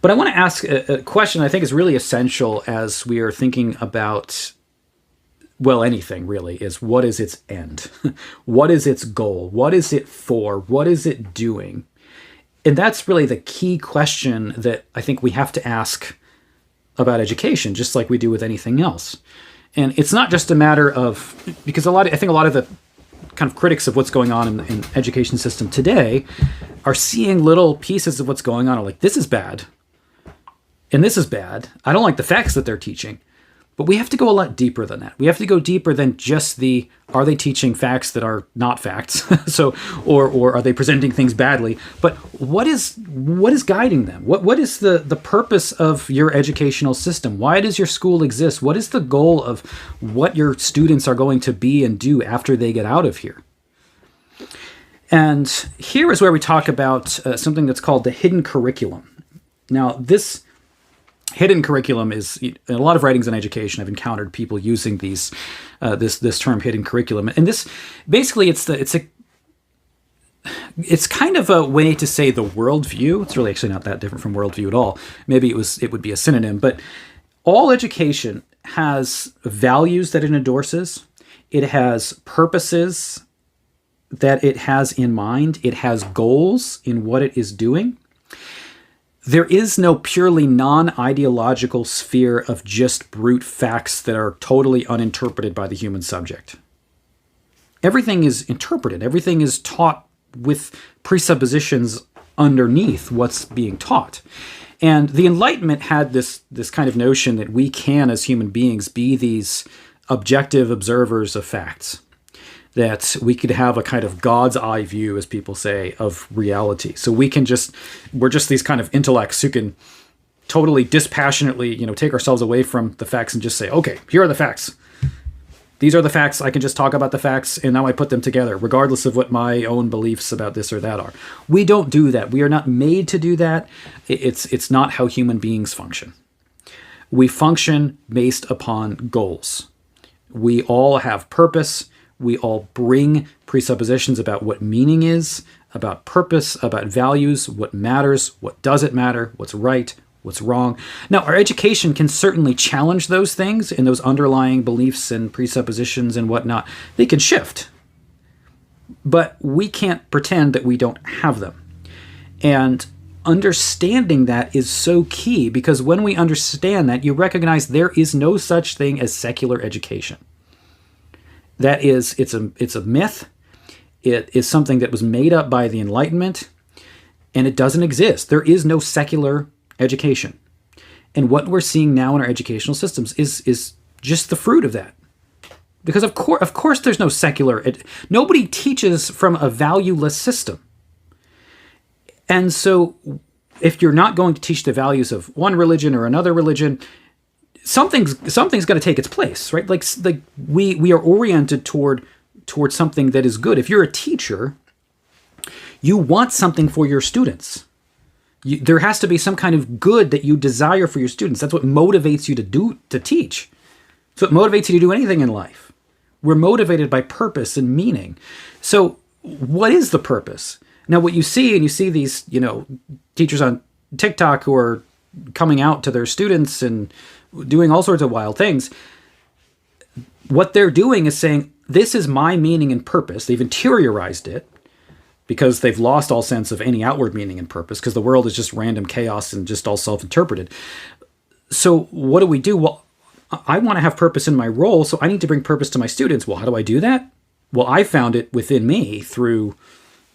But I want to ask a question I think is really essential as we are thinking about, well, anything really, is what is its end? What is its goal? What is it for? What is it doing? And that's really the key question that I think we have to ask about education, just like we do with anything else. And it's not just a matter of, because I think a lot of the kind of critics of what's going on in education system today are seeing little pieces of what's going on, are like, this is bad, and this is bad. I don't like the facts that they're teaching. But we have to go a lot deeper than that. We have to go deeper than just are they teaching facts that are not facts? or are they presenting things badly? But what is guiding them? What is the purpose of your educational system? Why does your school exist? What is the goal of what your students are going to be and do after they get out of here? And here is where we talk about something that's called the hidden curriculum. Now, this hidden curriculum is, in a lot of writings on education, I've encountered people using this term hidden curriculum, and this basically it's kind of a way to say the worldview. It's really actually not that different from worldview at all. Maybe it would be a synonym, but all education has values that it endorses. It has purposes that it has in mind. It has goals in what it is doing. There is no purely non-ideological sphere of just brute facts that are totally uninterpreted by the human subject. Everything is interpreted. Everything is taught with presuppositions underneath what's being taught. And the Enlightenment had this kind of notion that we can, as human beings, be these objective observers of facts. That we could have a kind of God's eye view, as people say, of reality. So we're just these kind of intellects who can totally dispassionately, take ourselves away from the facts and just say, okay, here are the facts. These are the facts. I can just talk about the facts, and now I put them together, regardless of what my own beliefs about this or that are. We don't do that. We are not made to do that. It's not how human beings function. We function based upon goals. We all have purpose. We all bring presuppositions about what meaning is, about purpose, about values, what matters, what doesn't matter, what's right, what's wrong. Now, our education can certainly challenge those things and those underlying beliefs and presuppositions and whatnot. They can shift. But we can't pretend that we don't have them. And understanding that is so key, because when we understand that, you recognize there is no such thing as secular education. That is, it's a myth. It is something that was made up by the Enlightenment, and it doesn't exist. There is no secular education. And what we're seeing now in our educational systems is just the fruit of that. Because of course there's no secular. Nobody teaches from a valueless system. And so if you're not going to teach the values of one religion or another religion, something's going to take its place, right? Like we are oriented toward something that is good. If you're a teacher, you want something for your students. There has to be some kind of good that you desire for your students. That's what motivates you to teach. So it motivates you to do anything in life. We're motivated by purpose and meaning. So what is the purpose? Now, what you see these, teachers on TikTok who are coming out to their students and doing all sorts of wild things. What they're doing is saying, this is my meaning and purpose. They've interiorized it because they've lost all sense of any outward meaning and purpose, because the world is just random chaos and just all self-interpreted. So what do? Well, I want to have purpose in my role, so I need to bring purpose to my students. Well, how do I do that? Well, I found it within me through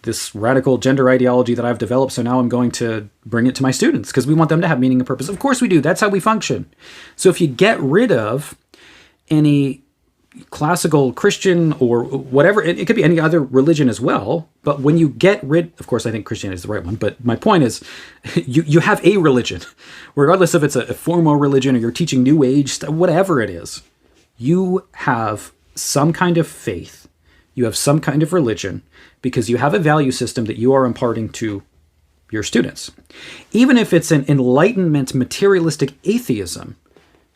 this radical gender ideology that I've developed, so now I'm going to bring it to my students because we want them to have meaning and purpose. Of course we do. That's how we function. So if you get rid of any classical Christian or whatever, it could be any other religion as well, but when you get rid, of course I think Christianity is the right one, but my point is you have a religion, regardless if it's a formal religion or you're teaching New Age, whatever it is, you have some kind of faith, you have some kind of religion, because you have a value system that you are imparting to your students. Even if it's an Enlightenment materialistic atheism,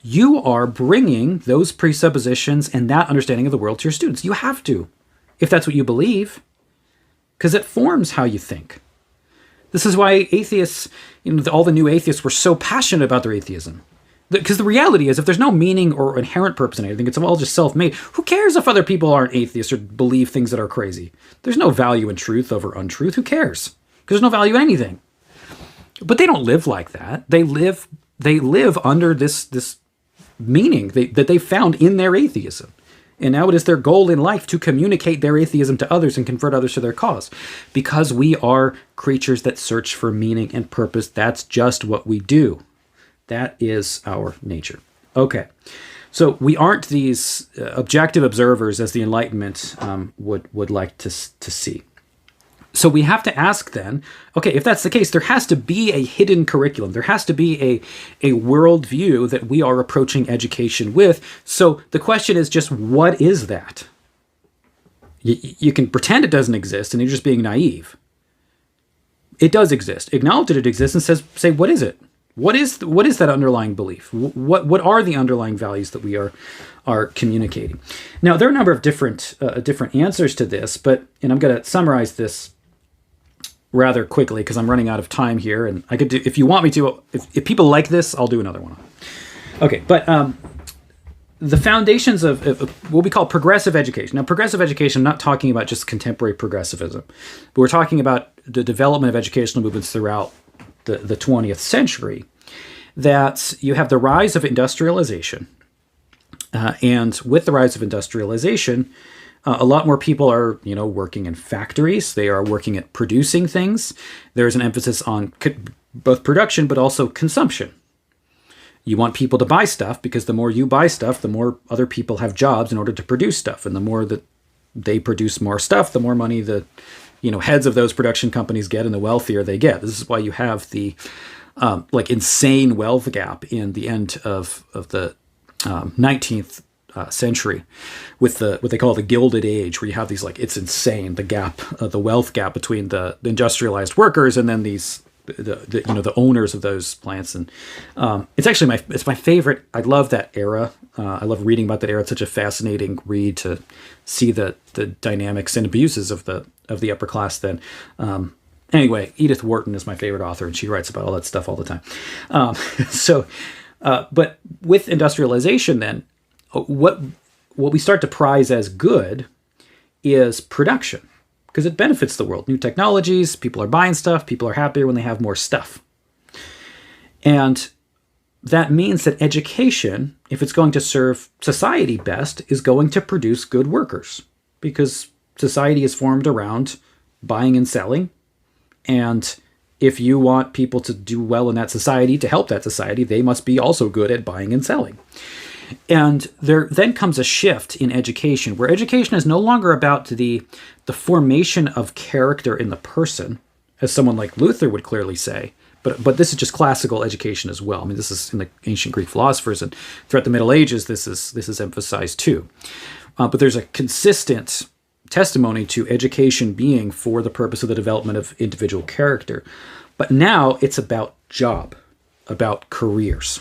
you are bringing those presuppositions and that understanding of the world to your students. You have to, if that's what you believe, because it forms how you think. This is why atheists, all the new atheists were so passionate about their atheism. Because the reality is, if there's no meaning or inherent purpose in anything, it's all just self-made. Who cares if other people aren't atheists or believe things that are crazy? There's no value in truth over untruth. Who cares? Because there's no value in anything. But they don't live like that. They live under this meaning that they found in their atheism. And now it is their goal in life to communicate their atheism to others and convert others to their cause. Because we are creatures that search for meaning and purpose. That's just what we do. That is our nature. Okay. So we aren't these objective observers as the Enlightenment would like to see. So we have to ask then, okay, if that's the case, there has to be a hidden curriculum. There has to be a worldview that we are approaching education with. So the question is just, what is that? You can pretend it doesn't exist and you're just being naive. It does exist. Acknowledge that it exists and say, what is it? What is that underlying belief? What are the underlying values that we are communicating? Now, there are a number of different answers to this, and I'm going to summarize this rather quickly because I'm running out of time here. And I could do, if you want me to, if people like this, I'll do another one. Okay, but the foundations of what we call progressive education. Now, progressive education, I'm not talking about just contemporary progressivism, but we're talking about the development of educational movements throughout the 20th century, that you have the rise of industrialization. And with the rise of industrialization, a lot more people are, working in factories. They are working at producing things. There's an emphasis on both production, but also consumption. You want people to buy stuff because the more you buy stuff, the more other people have jobs in order to produce stuff. And the more that they produce more stuff, the more money the heads of those production companies get and the wealthier they get. This is why you have the insane wealth gap in the end of the 19th century with what they call the Gilded Age, where you have these it's insane, the gap, the wealth gap between the industrialized workers and then the owners of those plants. And it's actually my favorite. I love that era. I love reading about that era. It's such a fascinating read to see the dynamics and abuses of the upper class then. Anyway, Edith Wharton is my favorite author, and she writes about all that stuff all the time. But with industrialization then, what we start to prize as good is production, because it benefits the world. New technologies, people are buying stuff, people are happier when they have more stuff. And that means that education, if it's going to serve society best, is going to produce good workers, because society is formed around buying and selling. And if you want people to do well in that society, to help that society, they must be also good at buying and selling. And there then comes a shift in education, where education is no longer about the formation of character in the person, as someone like Luther would clearly say. But this is just classical education as well. I mean, this is in the ancient Greek philosophers, and throughout the Middle Ages, this is emphasized too. But there's a consistent testimony to education being for the purpose of the development of individual character. But now it's about job, about careers.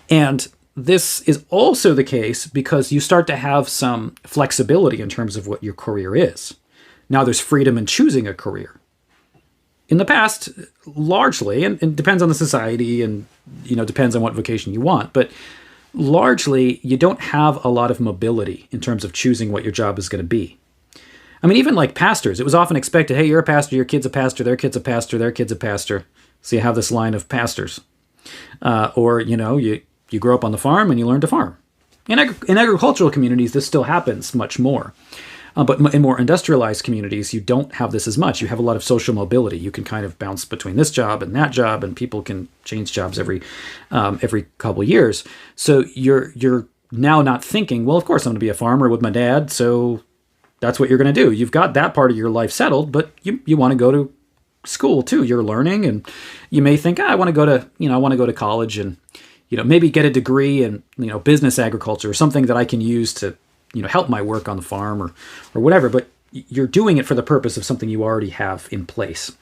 And this is also the case because you start to have some flexibility in terms of what your career is. Now there's freedom in choosing a career. In the past, largely, and it depends on the society and depends on what vocation you want, but largely you don't have a lot of mobility in terms of choosing what your job is going to be. I mean, even like pastors, it was often expected, hey, you're a pastor, your kid's a pastor, their kid's a pastor, their kid's a pastor. So you have this line of pastors. Or you grow up on the farm and you learn to farm. In agricultural communities, this still happens much more. But in more industrialized communities, you don't have this as much. You have a lot of social mobility. You can kind of bounce between this job and that job, and people can change jobs every couple of years. So you're now not thinking, well, of course I'm going to be a farmer with my dad, so that's what you're going to do. You've got that part of your life settled, but you want to go to school too. You're learning, and you may think, I want to go to college and maybe get a degree in business agriculture or something that I can use to help my work on the farm or whatever. But you're doing it for the purpose of something you already have in place.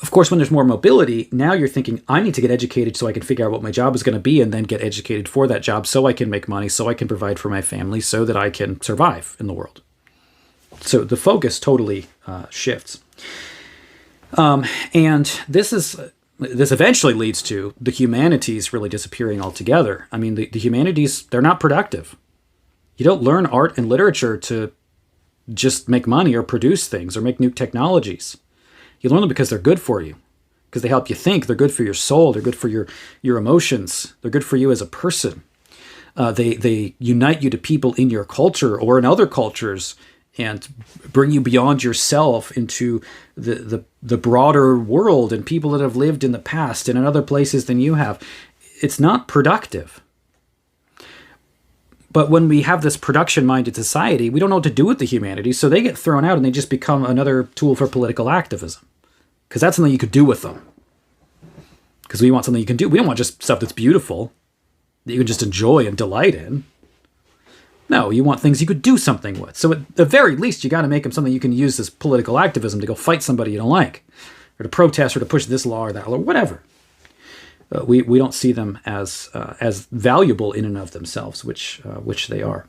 Of course, when there's more mobility, now you're thinking, I need to get educated so I can figure out what my job is going to be, and then get educated for that job so I can make money, so I can provide for my family, so that I can survive in the world. So the focus totally shifts. And this eventually leads to the humanities really disappearing altogether. I mean, the humanities, they're not productive. You don't learn art and literature to just make money or produce things or make new technologies. You learn them because they're good for you, because they help you think. They're good for your soul. They're good for your emotions. They're good for you as a person. They unite you to people in your culture or in other cultures and bring you beyond yourself into the broader world and people that have lived in the past and in other places than you have. It's not productive. But when we have this production-minded society, we don't know what to do with the humanities, so they get thrown out and they just become another tool for political activism. Because that's something you could do with them. Because we want something you can do. We don't want just stuff that's beautiful, that you can just enjoy and delight in. No, you want things you could do something with. So at the very least, you got to make them something you can use as political activism to go fight somebody you don't like, or to protest, or to push this law or that law, or whatever. We don't see them as valuable in and of themselves, which they are.